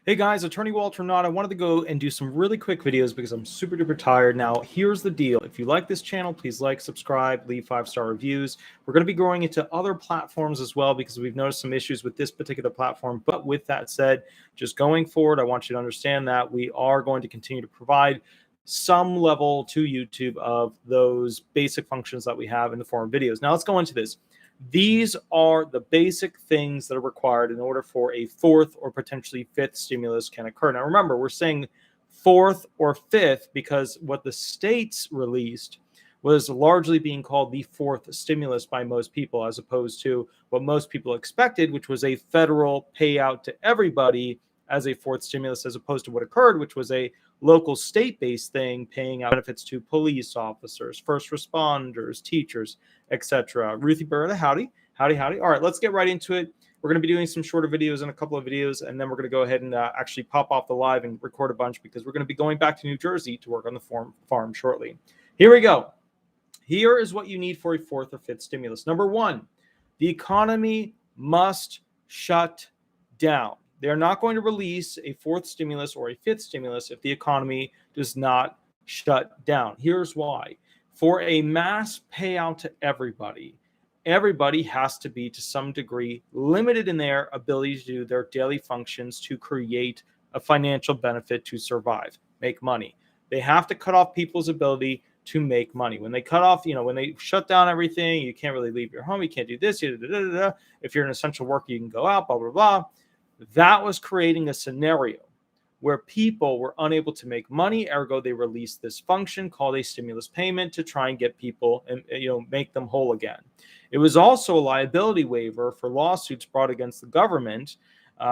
Hey guys, Attorney Walter Knott. I wanted to go and do some really quick videos because I'm super duper tired. Now, here's the deal. If you like this channel, please like, subscribe, leave 5-star reviews. We're going to be growing into other platforms as well because we've noticed some issues with this particular platform. But with that said, just going forward, I want you to understand that we are going to continue to provide some level to YouTube of those basic functions that we have in the form of videos. Now, let's go into this. These are the basic things that are required in order for a fourth or potentially fifth stimulus can occur. Now, remember, we're saying fourth or fifth because what the states released was largely being called the fourth stimulus by most people, as opposed to what most people expected, which was a federal payout to everybody as a fourth stimulus, as opposed to what occurred, which was a local state-based thing paying out benefits to police officers, first responders, teachers, etc. Ruthie Berta, howdy. All right, let's get right into it. We're going to be doing some shorter videos and a couple of videos, and then we're going to go ahead and actually pop off the live and record a bunch because we're going to be going back to New Jersey to work on the farm shortly. Here we go. Here is what you need for a fourth or fifth stimulus. Number one, the economy must shut down. They're not going to release a fourth stimulus or a fifth stimulus if the economy does not shut down. Here's why. For a mass payout to everybody has to be to some degree limited in their ability to do their daily functions to create a financial benefit to survive, make money. They have to cut off people's ability to make money. When they cut off, when they shut down everything, you can't really leave your home, you can't do this, if you're an essential worker, you can go out, blah, blah, blah. That was creating a scenario where people were unable to make money, ergo they released this function called a stimulus payment to try and get people and make them whole again. It was also a liability waiver for lawsuits brought against the government,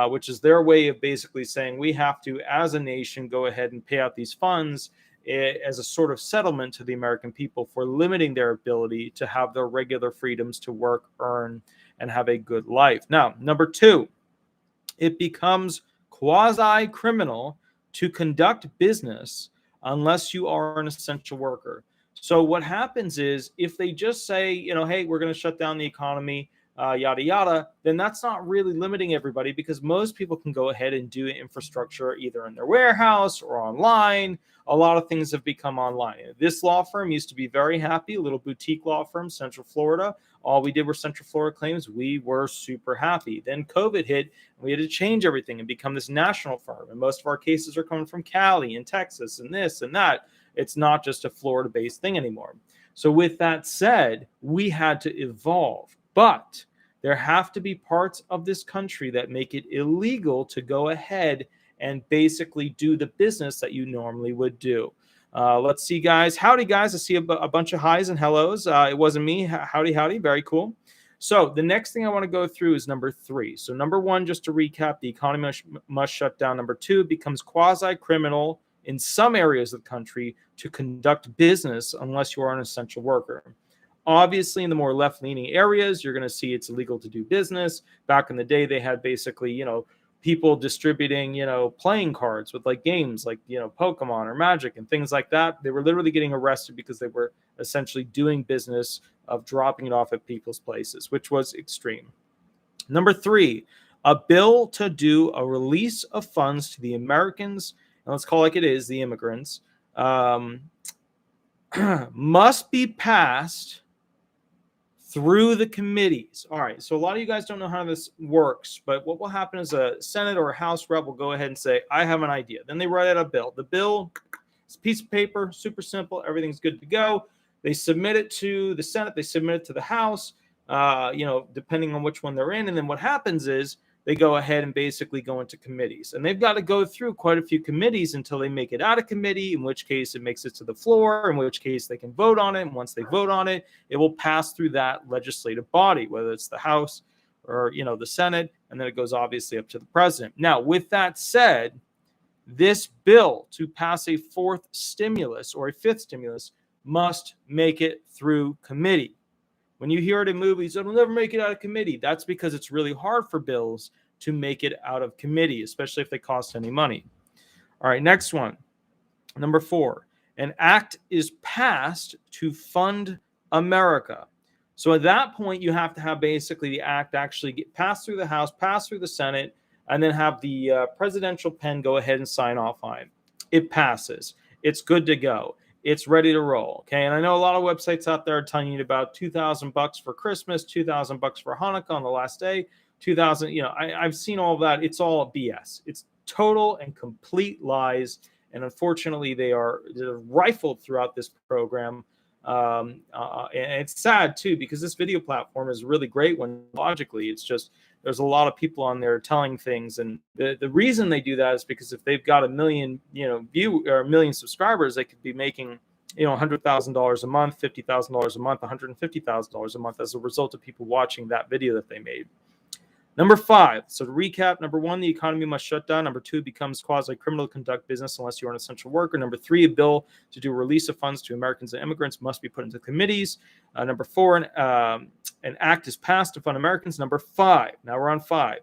which is their way of basically saying we have to, as a nation, go ahead and pay out these funds as a sort of settlement to the American people for limiting their ability to have their regular freedoms to work, earn, and have a good life. Now, number two, it becomes quasi-criminal to conduct business unless you are an essential worker. So what happens is if they just say, hey, we're going to shut down the economy, yada, yada, then that's not really limiting everybody because most people can go ahead and do infrastructure either in their warehouse or online. A lot of things have become online. This law firm used to be very happy, a little boutique law firm, Central Florida. All we did were Central Florida claims. We were super happy. Then COVID hit. We had to change everything and become this national firm. And most of our cases are coming from Cali and Texas and this and that. It's not just a Florida-based thing anymore. So with that said, we had to evolve. But there have to be parts of this country that make it illegal to go ahead and basically do the business that you normally would do. Let's see, guys. Howdy, guys. I see a bunch of highs and hellos. It wasn't me. Howdy. Very cool. So the next thing I want to go through is number three. So number one, just to recap, the economy must shut down. Number two, it becomes quasi-criminal in some areas of the country to conduct business unless you are an essential worker. Obviously, in the more left-leaning areas, you're going to see it's illegal to do business. Back in the day, they had basically, people distributing, playing cards with like games like, Pokemon or Magic and things like that. They were literally getting arrested because they were essentially doing business of dropping it off at people's places, which was extreme. Number three, a bill to do a release of funds to the Americans, and let's call it like it is, the immigrants, must be passed through the committees. All right, so a lot of you guys don't know how this works, but what will happen is a Senate or a House rep will go ahead and say, I have an idea. Then they write out a bill. The bill is a piece of paper, super simple, everything's good to go. They submit it to the Senate, they submit it to the House, depending on which one they're in. And then what happens is they go ahead and basically go into committees. And they've got to go through quite a few committees until they make it out of committee, in which case it makes it to the floor, in which case they can vote on it. And once they vote on it, it will pass through that legislative body, whether it's the House or, the Senate, and then it goes obviously up to the president. Now, with that said, this bill to pass a fourth stimulus or a fifth stimulus must make it through committee. When you hear it in movies, it'll never make it out of committee. That's because it's really hard for bills to make it out of committee, especially if they cost any money. All right, next one. Number four, an act is passed to fund America. So at that point, you have to have basically the act actually get passed through the House, passed through the Senate, and then have the presidential pen go ahead and sign off on it. It passes. It's good to go. It's ready to roll. Okay. And I know a lot of websites out there are telling you about $2,000 for Christmas, $2,000 for Hanukkah on the last day, 2,000. I've seen all of that. It's all BS. It's total and complete lies. And unfortunately, they're rifled throughout this program. And it's sad too, because this video platform is really great when logically it's just, there's a lot of people on there telling things, and the reason they do that is because if they've got a million view or a million subscribers, they could be making $100,000 a month, $50,000 a month, $150,000 a month as a result of people watching that video that they made. Number 5. So to recap, number 1, the economy must shut down. Number 2, it becomes quasi-criminal to conduct business unless you're an essential worker. Number 3, a bill to do release of funds to Americans and immigrants must be put into committees. Number 4, an act is passed to fund Americans. Number 5, now we're on 5.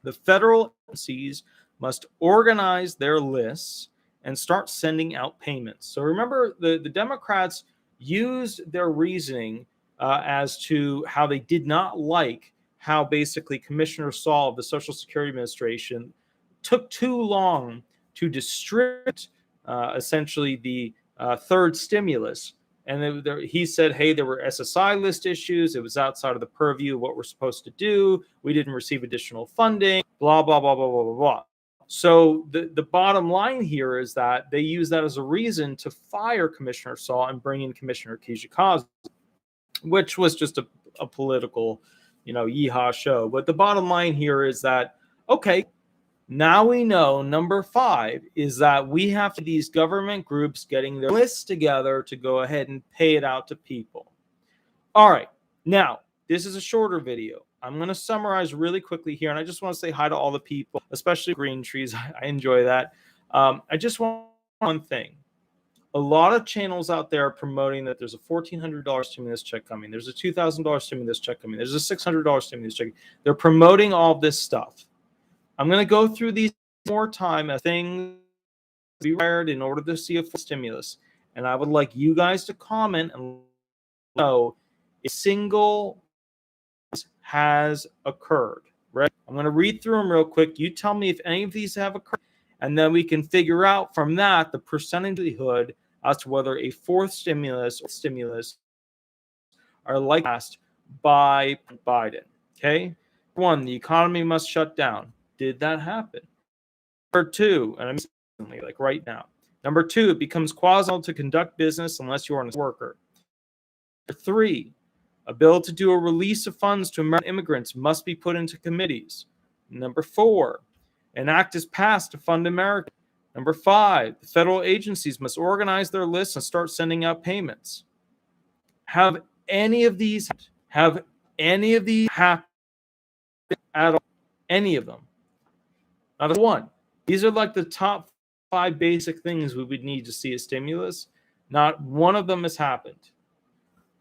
The federal agencies must organize their lists and start sending out payments. So remember, the Democrats used their reasoning as to how they did not like how basically Commissioner Saul of the Social Security Administration took too long to distribute essentially the third stimulus. And he said, hey, there were SSI list issues. It was outside of the purview of what we're supposed to do. We didn't receive additional funding, blah, blah, blah, blah, blah, blah, blah. So the bottom line here is that they use that as a reason to fire Commissioner Saul and bring in Commissioner Kijikazi, which was just a political yeehaw show. But the bottom line here is that, okay, now we know number 5 is that we have these government groups getting their lists together to go ahead and pay it out to people. All right. Now, this is a shorter video. I'm going to summarize really quickly here. And I just want to say hi to all the people, especially Green Trees. I enjoy that. I just want one thing. A lot of channels out there are promoting that there's a $1,400 stimulus check coming. There's a $2,000 stimulus check coming. There's a $600 stimulus check. They're promoting all this stuff. I'm going to go through these more time as things required in order to see a full stimulus. And I would like you guys to comment and know if single has occurred. Right? I'm going to read through them real quick. You tell me if any of these have occurred. And then we can figure out from that the percentage likelihood as to whether a fourth stimulus are likely passed by Biden. Okay. 1, the economy must shut down. Did that happen? Number 2, and I'm saying like right now. Number 2, it becomes quasi to conduct business unless you're a worker. Number 3, a bill to do a release of funds to American immigrants must be put into committees. Number 4, an act is passed to fund America. Number 5, the federal agencies must organize their lists and start sending out payments. Have any of these happened at all? Any of them? Not one. These are like the top 5 basic things we would need to see a stimulus. Not one of them has happened.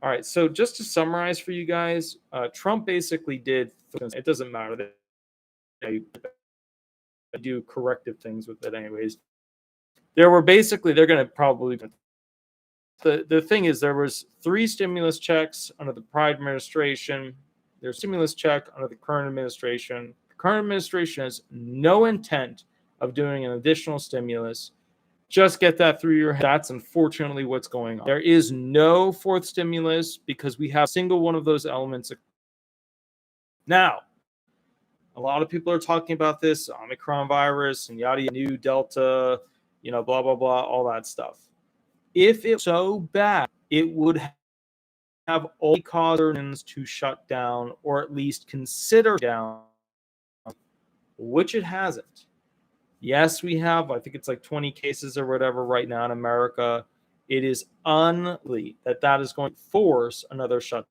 All right, so just to summarize for you guys, Trump basically did, it doesn't matter. They do corrective things with it anyways. They're going to probably, the thing is, there was 3 stimulus checks under the prior administration. There's a stimulus check under the current administration. The current administration has no intent of doing an additional stimulus. Just get that through your head. That's unfortunately what's going on. There is no fourth stimulus because we have a single one of those elements. Now, a lot of people are talking about this Omicron virus and yada, new Delta, blah, blah, blah, all that stuff. If it's so bad, it would have all causes to shut down or at least consider down, which it hasn't. Yes, we have, I think it's like 20 cases or whatever right now in America. It is unlikely that is going to force another shutdown.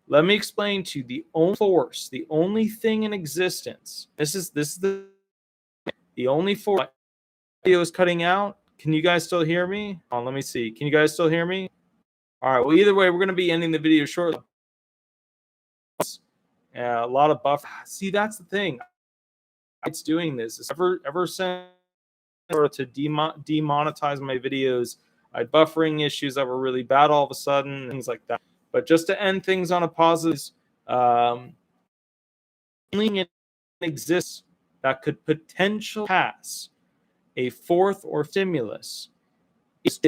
Let me explain to you the only force, the only thing in existence. This is the only force. Video is cutting out. Can you guys still hear me? Oh, let me see. Can you guys still hear me? All right. Well, either way, we're going to be ending the video shortly. A lot of buffer. See, that's the thing. It's doing this. It's ever since to demonetize my videos, I had buffering issues that were really bad all of a sudden, things like that. But just to end things on a positive, exists that could potentially pass a fourth or stimulus is